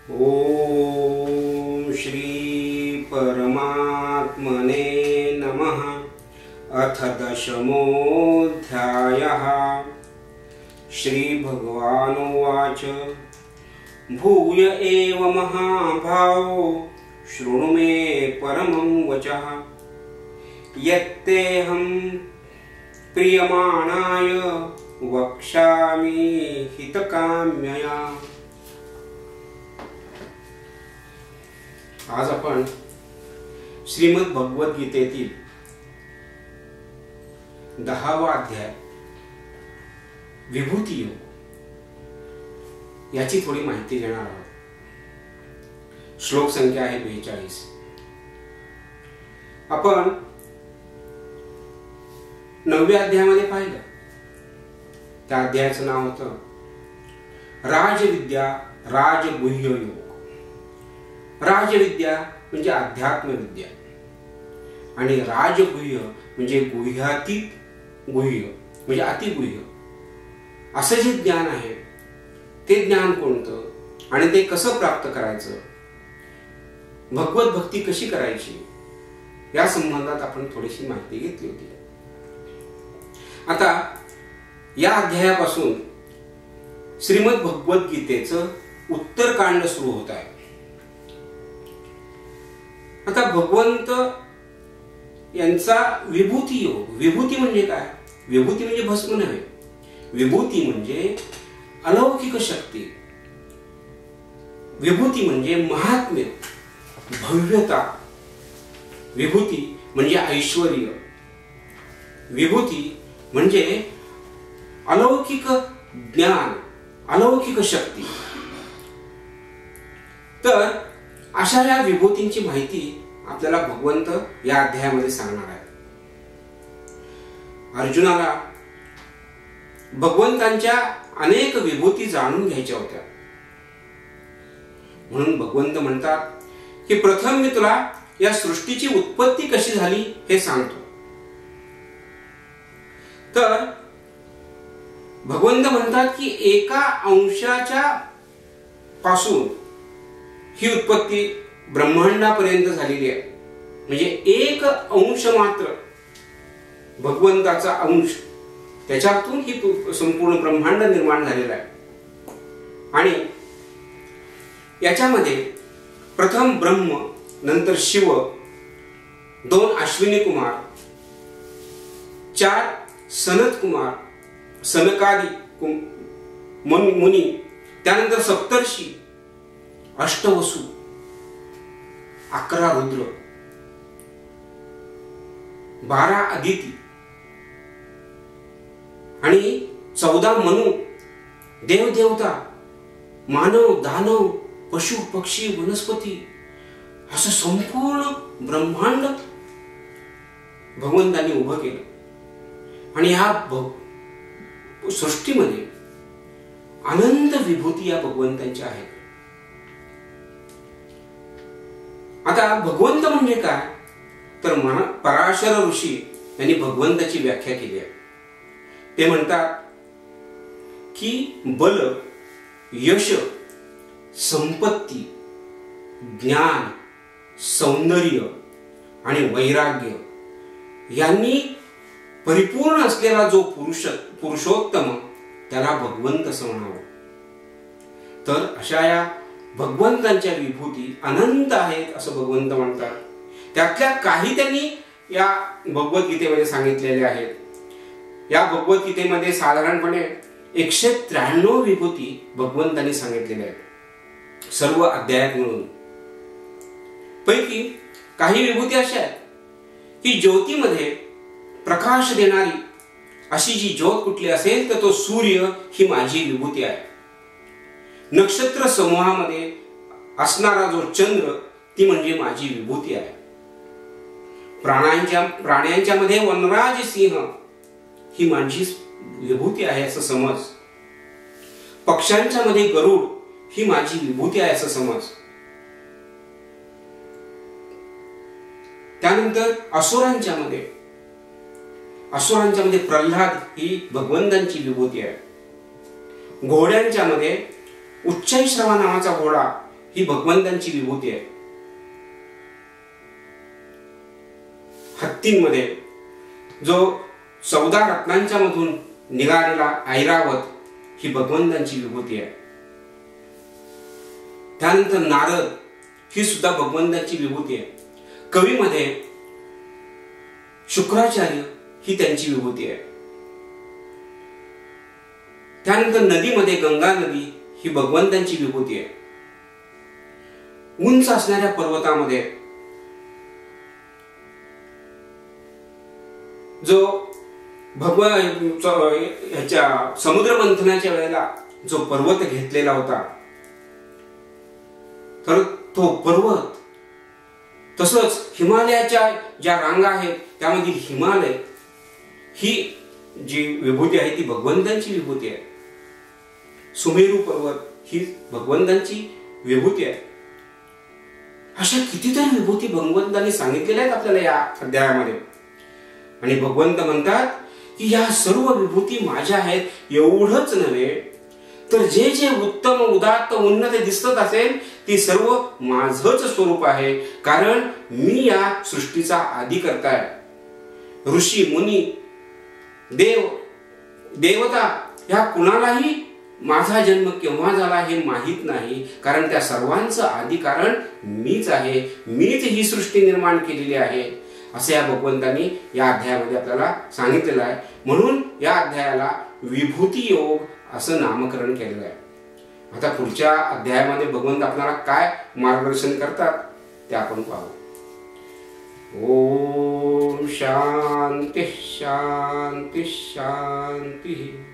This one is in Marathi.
ओम श्री परमात्मने नमः। अथ दशमोऽध्यायः। श्री भगवानुवाच भूय एव महाभावो शृणु मे परमं वचः यत्तेऽहं प्रीयमाणाय वक्ष्यामि हितकाम्यया। आज आपण श्रीमद भगवद्गीतेतील 10वा अध्याय विभूती योग याची थोडी माहिती घेणार आहोत। श्लोक संख्या आहे 42। आपण 9व्या अध्यायामध्ये पाहिलं, त्या अध्यायाचं नाव होतं राजविद्या राजगुह्य योग। राजविद्या म्हणजे अध्यात्म विद्या आणि राजगुह्य म्हणजे गुह्यातीत गुह्य म्हणजे अतिगुह्य असं जे ज्ञान आहे ते ज्ञान कोणतं आणि ते कसं प्राप्त करायचं, भगवत भक्ती कशी करायची या संबंधात आपण थोडीशी माहिती घेतली होती। आता या अध्यायापासून श्रीमद भगवद्गीतेचं उत्तरकांड सुरू होत आहे। आता भगवंत यांचा विभूती योग, विभूती म्हणजे काय? विभूती म्हणजे भस्म नव्हे, विभूती म्हणजे अलौकिक शक्ती, विभूती म्हणजे महात्म्य, भव्यता, विभूती म्हणजे ऐश्वर्य, विभूती म्हणजे अलौकिक ज्ञान, अलौकिक शक्ती। तर अशा या विभूतींची माहिती आपल्याला भगवंत या अध्यायामध्ये सांगणार आहे। अर्जुनाला भगवंतांच्या अनेक विभूती जाणून घ्यायच्या होत्या, म्हणून भगवंत म्हणतात की प्रथम मी तुला या सृष्टीची उत्पत्ती कशी झाली हे सांगतो। तर भगवंत म्हणतात की एका अंशाच्या पासून ही उत्पत्ती ब्रह्मांडापर्यंत झालेली आहे। म्हणजे एक अंश मात्र, भगवंताचा अंश, त्याच्यातून ही संपूर्ण ब्रह्मांड निर्माण झालेला आहे। आणि याच्यामध्ये प्रथम ब्रह्म, नंतर शिव, 2 अश्विनी कुमार, 4 सनत कुमार, सनकादी मुनी, त्यानंतर सप्तर्षी, अष्टवसु, 11 रुद्र, 12 अदिती आणि 14 मनु, देवदेवता, मानव, दानव, पशु, पक्षी, वनस्पती, असं संपूर्ण ब्रह्मांड भगवंतांनी उभं केलं। आणि या सृष्टीमध्ये अनंत विभूती या भगवंतांच्या आहेत। आता भगवंत म्हणजे काय? तर पराशर ऋषी यांनी भगवंताची व्याख्या केली आहे। ते म्हणतात की बल, यश, संपत्ती, ज्ञान, सौंदर्य आणि वैराग्य यांनी परिपूर्ण असलेला जो पुरुषोत्तम त्याला भगवंत असं म्हणावं। तर अशा या भगवंतांच्या विभूती अनंत आहेत असं भगवंत म्हणतात। त्यातल्या काही त्यांनी या भगवद्गीतेमध्ये सांगितलेल्या आहेत। या भगवद्गीतेमध्ये साधारणपणे 193 विभूती भगवंतांनी सांगितलेल्या आहेत, सर्व अध्यायात मिळून। पैकी काही विभूती अशा आहेत की ज्योतीमध्ये प्रकाश देणारी अशी जी ज्योत कुठली असेल तर तो सूर्य ही माझी विभूती आहे। नक्षत्र समूहामध्ये असणारा जो चंद्र ती म्हणजे माझी विभूती आहे। प्राण्यांच्या मध्ये वनराज सिंह ही माझी विभूती आहे असं समज। पक्ष्यांच्या मध्ये गरुड ही माझी विभूती आहे असं समज। त्यानंतर असुरांच्या मध्ये प्रल्हाद ही भगवंतांची विभूती आहे। घोड्यांच्या मध्ये उच्चैश्रवा नावाचा घोडा ही भगवंतांची विभूती आहे. हत्तींमध्ये जो 14 रत्नांच्या मधून निघालेला ऐरावत ही भगवंतांची विभूती आहे. त्यानंतर नारद ही सुद्धा भगवंतांची विभूती आहे. कवीमध्ये शुक्राचार्य ही त्यांची विभूती आहे. त्यानंतर नदीमध्ये गंगा नदी ही भगवंतांची विभूती आहे. उंच असणाऱ्या पर्वतामध्ये जो ह्याच्या समुद्र मंथनाच्या वेळेला जो पर्वत घेतलेला होता, तर तो पर्वत, तसंच हिमालयाच्या ज्या रांगा आहेत त्यामध्ये हिमालय ही जी विभूती आहे ती भगवंतांची विभूती आहे. सुमेरू पर्वत ही भगवंतांची विभूती आहे. अशा कितीतरी विभूती भगवंतांनी सांगितलेल्या आहेत आपल्याला या अध्यायामध्ये. आणि भगवंत म्हणतात की या सर्व विभूती माझ्या आहेत. एवढंच नव्हे तर जे जे उत्तम उदात्त उन्नत दिसत असेल ती सर्व माझंच स्वरूप आहे. कारण मी या सृष्टीचा आदिकर्ता आहे. ऋषी मुनी देव देवता या कुणालाही माझा जन्म केव्हा झाला हे माहीत नाही. कारण त्या सर्वांचं आदि कारण मीच आहे. मीच ही सृष्टी निर्माण केलेली आहे असे या भगवंतांनी या अध्यायामध्ये आपल्याला सांगितलेलं आहे. म्हणून या अध्यायाला विभूती योग असं नामकरण केलेलं आहे. आता पुढच्या अध्यायामध्ये भगवंत आपल्याला काय मार्गदर्शन करतात ते आपण पाहू. ओम शांती शांती शांती.